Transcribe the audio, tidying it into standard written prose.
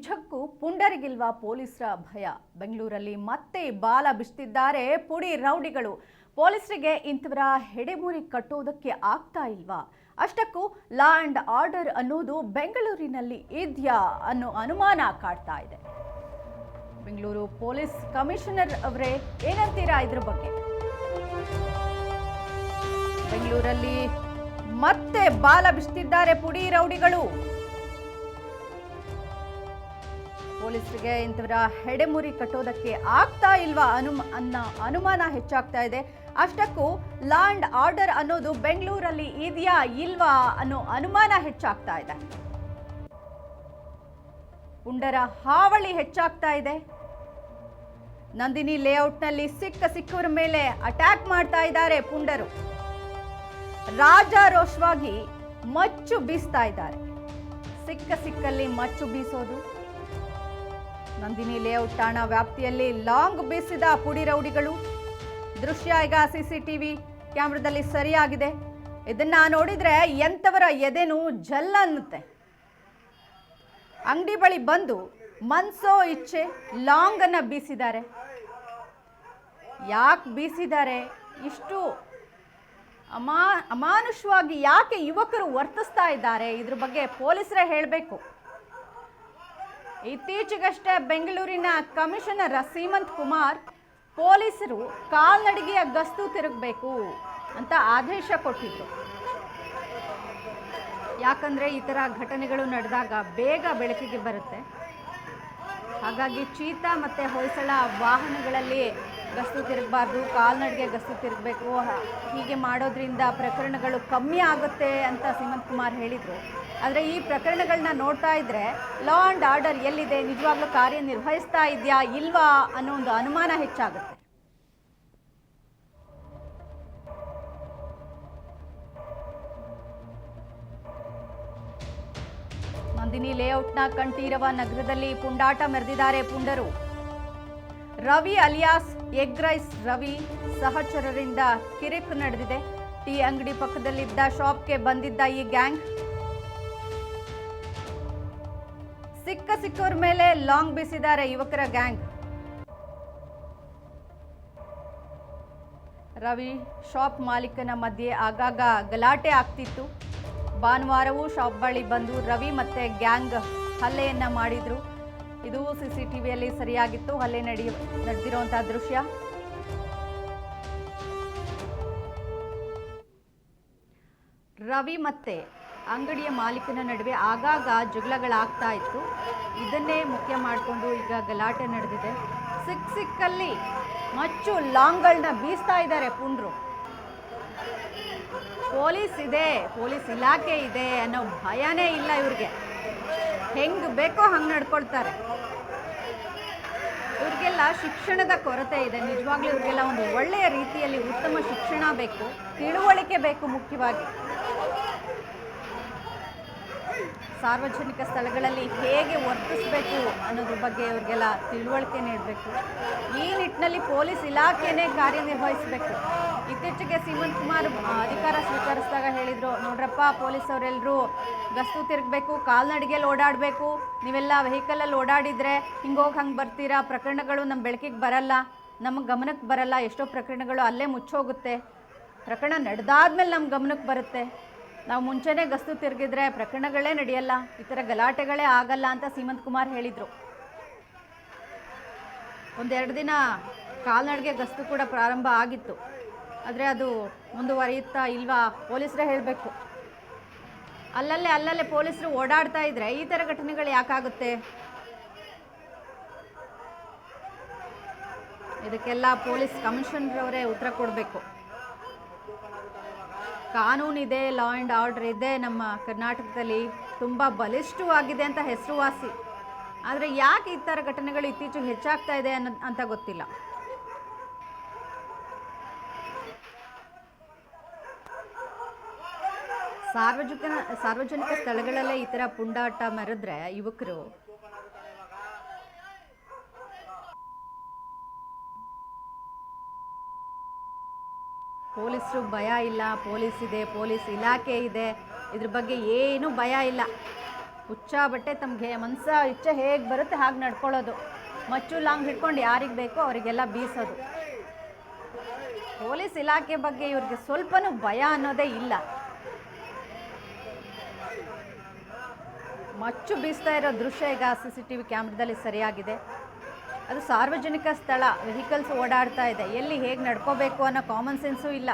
ನಿಜಕ್ಕೂ ಪುಂಡರಿಗಿಲ್ವಾ ಪೊಲೀಸರ ಭಯ? ಬೆಂಗಳೂರಲ್ಲಿ ಮತ್ತೆ ಬಾಲ ಬಿಸ್ತಿದ್ದಾರೆ ಪುಡಿ ರೌಡಿಗಳು. ಪೊಲೀಸರಿಗೆ ಇಂಥವರ ಹೆಡೆಮುರಿ ಕಟ್ಟೋದಕ್ಕೆ ಆಗ್ತಾ ಇಲ್ವಾ? ಅಷ್ಟಕ್ಕೂ ಲಾ ಅಂಡ್ ಆರ್ಡರ್ ಅನ್ನೋದು ಬೆಂಗಳೂರಿನಲ್ಲಿ ಇದೆಯಾ ಅನ್ನೋ ಅನುಮಾನ ಕಾಡ್ತಾ ಇದೆ. ಬೆಂಗಳೂರು ಪೊಲೀಸ್ ಕಮಿಷನರ್ ಅವರೇ ಏನಂತೀರಾ ಇದ್ರ ಬಗ್ಗೆ? ಬೆಂಗಳೂರಲ್ಲಿ ಮತ್ತೆ ಬಾಲ ಬಿಸ್ತಿದ್ದಾರೆ ಪುಡಿ ರೌಡಿಗಳು. ಪೊಲೀಸರಿಗೆ ಇಂಥವರ ಹೆಡೆಮುರಿ ಕಟ್ಟೋದಕ್ಕೆ ಆಗ್ತಾ ಇಲ್ವಾ ಅನ್ನೋ ಅನುಮಾನ ಹೆಚ್ಚಾಗ್ತಾ ಇದೆ. ಅಷ್ಟಕ್ಕೂ ಲಾ ಅಂಡ್ ಆರ್ಡರ್ ಅನ್ನೋದು ಬೆಂಗಳೂರಲ್ಲಿ ಇದೆಯಾ ಇಲ್ವಾ ಅನ್ನೋ ಅನುಮಾನ ಹೆಚ್ಚಾಗ್ತಾ ಇದೆ. ಪುಂಡರ ಹಾವಳಿ ಹೆಚ್ಚಾಗ್ತಾ ಇದೆ. ನಂದಿನಿ ಲೇಔಟ್ನಲ್ಲಿ ಸಿಕ್ಕವರ ಮೇಲೆ ಅಟ್ಯಾಕ್ ಮಾಡ್ತಾ ಇದ್ದಾರೆ ಪುಂಡರು. ರಾಜಾರೋಷವಾಗಿ ಮಚ್ಚು ಬೀಸ್ತಾ ಇದ್ದಾರೆ. ಸಿಕ್ಕಲ್ಲಿ ಮಚ್ಚು ಬೀಸೋದು. ನಂದಿನಿ ಲೇಔಟ್ ಠಾಣಾ ವ್ಯಾಪ್ತಿಯಲ್ಲಿ ಲಾಂಗ್ ಬೀಸಿದ ಪುಡಿ ರೌಡಿಗಳು. ದೃಶ್ಯ ಈಗ ಸಿಸಿಟಿವಿ ಕ್ಯಾಮ್ರಾದಲ್ಲಿ ಸರಿಯಾಗಿದೆ. ಇದನ್ನ ನೋಡಿದ್ರೆ ಎಂತವರ ಎದೆನು ಜಲ್ಲ ಅನ್ನುತ್ತೆ. ಅಂಗಡಿ ಬಳಿ ಬಂದು ಮನ್ಸೋ ಇಚ್ಛೆ ಲಾಂಗ್ ಅನ್ನ ಬೀಸಿದ್ದಾರೆ. ಯಾಕೆ ಬೀಸಿದ್ದಾರೆ? ಇಷ್ಟು ಅಮಾನುಷವಾಗಿ ಯಾಕೆ ಯುವಕರು ವರ್ತಿಸ್ತಾ ಇದ್ದಾರೆ? ಇದ್ರ ಬಗ್ಗೆ ಪೊಲೀಸರೇ ಹೇಳಬೇಕು. ಇತ್ತೀಚೆಗಷ್ಟೇ ಬೆಂಗಳೂರಿನ ಕಮಿಷನರ್ ಸೀಮಂತ್ ಕುಮಾರ್ ಪೊಲೀಸರು ಕಾಲ್ನಡಿಗೆಯ ಗಸ್ತು ತಿರುಗಬೇಕು ಅಂತ ಆದೇಶ ಕೊಟ್ಟಿದ್ರು. ಯಾಕಂದ್ರೆ ಈ ಥರ ಘಟನೆಗಳು ನಡೆದಾಗ ಬೇಗ ಬೆಳಕಿಗೆ ಬರುತ್ತೆ. ಹಾಗಾಗಿ ಚೀತಾ ಮತ್ತು ಹೊಯ್ಸಳ ವಾಹನಗಳಲ್ಲಿ ಗಸ್ತು ತಿರುಗಬಾರ್ದು, ಕಾಲ್ನಡಿಗೆ ಗಸ್ತು ತಿರುಗಬೇಕು. ಹೀಗೆ ಮಾಡೋದ್ರಿಂದ ಪ್ರಕರಣಗಳು ಕಮ್ಮಿ ಆಗುತ್ತೆ ಅಂತ ಸೀಮಂತ್ ಕುಮಾರ್ ಹೇಳಿದರು. ಆದರೆ ಈ ಪ್ರಕರಣಗಳನ್ನ ನೋಡ್ತಾ ಇದ್ರೆ ಲಾ ಆ್ಯಂಡ್ ಆರ್ಡರ್ ಎಲ್ಲಿದೆ, ನಿಜವಾಗ್ಲೂ ಕಾರ್ಯನಿರ್ವಹಿಸ್ತಾ ಇದೆಯಾ ಇಲ್ವಾ ಅನ್ನೋ ಒಂದು ಅನುಮಾನ ಹೆಚ್ಚಾಗುತ್ತೆ. ನಂದಿನಿ ಲೇಔಟ್ನ ಕಂಠೀರವ ನಗರದಲ್ಲಿ ಪುಂಡಾಟ ಮೆರೆದಿದ್ದಾರೆ ಪುಂಡರು. Ravi alias egg rice Ravi ಸಹಚರರಿಂದ ಕಿರಿಕ್ ನಡೆದಿದೆ. ಟೀ ಅಂಗಡಿ ಪಕ್ಕದಲ್ಲಿದ್ದ ಶಾಪ್ಗೆ ಬಂದಿದ್ದ ಈ ಗ್ಯಾಂಗ್ ಸಿಕ್ಕವರ ಮೇಲೆ ಲಾಂಗ್ ಬೀಸಿದ್ದಾರೆ ಯುವಕರ ಗ್ಯಾಂಗ್. ರವಿ ಶಾಪ್ ಮಾಲೀಕನ ಮಧ್ಯೆ ಆಗಾಗ ಗಲಾಟೆ ಆಗ್ತಿತ್ತು. ಭಾನುವಾರವೂ ಶಾಪ್ ಬಳಿ ಬಂದು ರವಿ ಮತ್ತೆ ಗ್ಯಾಂಗ್ ಹಲ್ಲೆಯನ್ನ ಮಾಡಿದ್ರು. ಇದು ಸಿಸಿಟಿವಿಯಲ್ಲಿ ಸರಿಯಾಗಿತ್ತು. ಹಲ್ಲೆ ನಡೆದಿರುವಂತಹ ದೃಶ್ಯ. ರವಿ ಮತ್ತೆ ಅಂಗಡಿಯ ಮಾಲೀಕನ ನಡುವೆ ಆಗಾಗ ಜಗಳಗಳಾಗ್ತಾ ಇತ್ತು. ಇದನ್ನೇ ಮುಖ್ಯ ಮಾಡಿಕೊಂಡು ಈಗ ಗಲಾಟೆ ನಡೆದಿದೆ. ಸಿಕ್ಕಲ್ಲಿ ಮಚ್ಚು ಲಾಂಗ್ಗಳನ್ನ ಬೀಸ್ತಾ ಇದ್ದಾರೆ ಪುಂಡ್ರು. ಪೊಲೀಸ್ ಇದೆ, ಪೊಲೀಸ್ ಇಲಾಖೆ ಇದೆ ಅನ್ನೋ ಭಯನೇ ಇಲ್ಲ ಇವ್ರಿಗೆ. ಹೆಂಗ್ ಬೇಕೋ ಹಂಗೆ ನಡ್ಕೊಳ್ತಾರೆ. ಇವ್ರಿಗೆಲ್ಲ ಶಿಕ್ಷಣದ ಕೊರತೆ ಇದೆ. ನಿಜವಾಗ್ಲೂ ಇವ್ರಿಗೆಲ್ಲ ಒಂದು ಒಳ್ಳೆಯ ರೀತಿಯಲ್ಲಿ ಉತ್ತಮ ಶಿಕ್ಷಣ ಬೇಕು, ತಿಳುವಳಿಕೆ ಬೇಕು. ಮುಖ್ಯವಾಗಿ ಸಾರ್ವಜನಿಕ ಸ್ಥಳಗಳಲ್ಲಿ ಹೇಗೆ ವರ್ತಿಸಬೇಕು ಅನ್ನೋದ್ರ ಬಗ್ಗೆ ಇವ್ರಿಗೆಲ್ಲ ತಿಳುವಳಿಕೆ ನೀಡಬೇಕು. ಈ ನಿಟ್ಟಿನಲ್ಲಿ ಪೊಲೀಸ್ ಇಲಾಖೆನೇ ಕಾರ್ಯನಿರ್ವಹಿಸಬೇಕು. ಇತ್ತೀಚೆಗೆ ಸೀಮಂತ್ ಕುಮಾರ್ ಅಧಿಕಾರ ಸ್ವೀಕರಿಸಿದಾಗ ಹೇಳಿದರು, ನೋಡ್ರಪ್ಪ ಪೊಲೀಸ್ ಅವರೆಲ್ಲರೂ ಗಸ್ತು ತಿರುಗಬೇಕು, ಕಾಲ್ನಡಿಗೆಯಲ್ಲಿ ಓಡಾಡಬೇಕು. ನೀವೆಲ್ಲ ವೆಹಿಕಲಲ್ಲಿ ಓಡಾಡಿದರೆ ಹಿಂಗೋಗಿ ಹಂಗೆ ಬರ್ತೀರಾ, ಪ್ರಕರಣಗಳು ನಮ್ಮ ಬೆಳಕಿಗೆ ಬರಲ್ಲ, ನಮ್ಮ ಗಮನಕ್ಕೆ ಬರಲ್ಲ. ಎಷ್ಟೋ ಪ್ರಕರಣಗಳು ಅಲ್ಲೇ ಮುಚ್ಚೋಗುತ್ತೆ. ಪ್ರಕರಣ ನಡೆದಾದ್ಮೇಲೆ ನಮ್ಮ ಗಮನಕ್ಕೆ ಬರುತ್ತೆ. ನಾವು ಮುಂಚೆನೇ ಗಸ್ತು ತಿರುಗಿದ್ರೆ ಪ್ರಕರಣಗಳೇ ನಡೆಯಲ್ಲ, ಈ ಥರ ಗಲಾಟೆಗಳೇ ಆಗಲ್ಲ ಅಂತ ಸೀಮಂತ್ ಕುಮಾರ್ ಹೇಳಿದರು. ಒಂದೆರಡು ದಿನ ಕಾಲ್ನಡಿಗೆ ಗಸ್ತು ಕೂಡ ಪ್ರಾರಂಭ ಆಗಿತ್ತು. ಆದರೆ ಅದು ಮುಂದುವರಿಯುತ್ತಾ ಇಲ್ವಾ ಪೊಲೀಸರೇ ಹೇಳಬೇಕು. ಅಲ್ಲಲ್ಲೇ ಪೊಲೀಸರು ಓಡಾಡ್ತಾ ಇದ್ರೆ ಈ ಥರ ಘಟನೆಗಳು ಯಾಕಾಗುತ್ತೆ? ಇದಕ್ಕೆಲ್ಲ ಪೊಲೀಸ್ ಕಮಿಷನರ್ ಅವರೇ ಉತ್ತರ ಕೊಡಬೇಕು. ಕಾನೂನಿದೆ, ಲಾ ಆ್ಯಂಡ್ ಆರ್ಡರ್ ಇದೆ. ನಮ್ಮ ಕರ್ನಾಟಕದಲ್ಲಿ ತುಂಬ ಬಲಿಷ್ಠವಾಗಿದೆ ಅಂತ ಹೆಸರುವಾಸಿ. ಆದರೆ ಯಾಕೆ ಈ ಥರ ಘಟನೆಗಳು ಇತ್ತೀಚೆಗೆ ಹೆಚ್ಚಾಗ್ತಾ ಇದೆ ಅಂತ ಗೊತ್ತಿಲ್ಲ. ಸಾರ್ವಜನಿಕ ಸ್ಥಳಗಳಲ್ಲೇ ಈ ಥರ ಪುಂಡಾಟ ಮೆರೆದ್ರೆ ಯುವಕರು ಪೊಲೀಸರು ಭಯ ಇಲ್ಲ, ಪೊಲೀಸ್ ಇದೆ, ಪೊಲೀಸ್ ಇಲಾಖೆ ಇದೆ, ಇದ್ರ ಬಗ್ಗೆ ಏನು ಭಯ ಇಲ್ಲ. ಹುಚ್ಚ ಬಟ್ಟೆ ತಮಗೆ ಇಚ್ಛೆ ಹೇಗೆ ಬರುತ್ತೆ ಹಾಗೆ ನಡ್ಕೊಳ್ಳೋದು, ಮಚ್ಚು ಲಾಂಗ್ ಹಿಡ್ಕೊಂಡು ಯಾರಿಗೆ ಬೇಕೋ ಅವರಿಗೆಲ್ಲ ಬೀಸೋದು. ಪೊಲೀಸ್ ಇಲಾಖೆ ಬಗ್ಗೆ ಇವ್ರಿಗೆ ಸ್ವಲ್ಪನೂ ಭಯ ಅನ್ನೋದೇ ಇಲ್ಲ. ಮಚ್ಚು ಬೀಸ್ತಾ ಇರೋ ದೃಶ್ಯ ಈಗ CCTV ಕ್ಯಾಮ್ರಾದಲ್ಲಿ ಸರಿಯಾಗಿದೆ. ಅದು ಸಾರ್ವಜನಿಕ ಸ್ಥಳ, ವೆಹಿಕಲ್ಸ್ ಓಡಾಡ್ತಾ ಇದೆ, ಎಲ್ಲಿ ಹೇಗೆ ನಡ್ಕೋಬೇಕು ಅನ್ನೋ ಕಾಮನ್ ಸೆನ್ಸು ಇಲ್ಲ.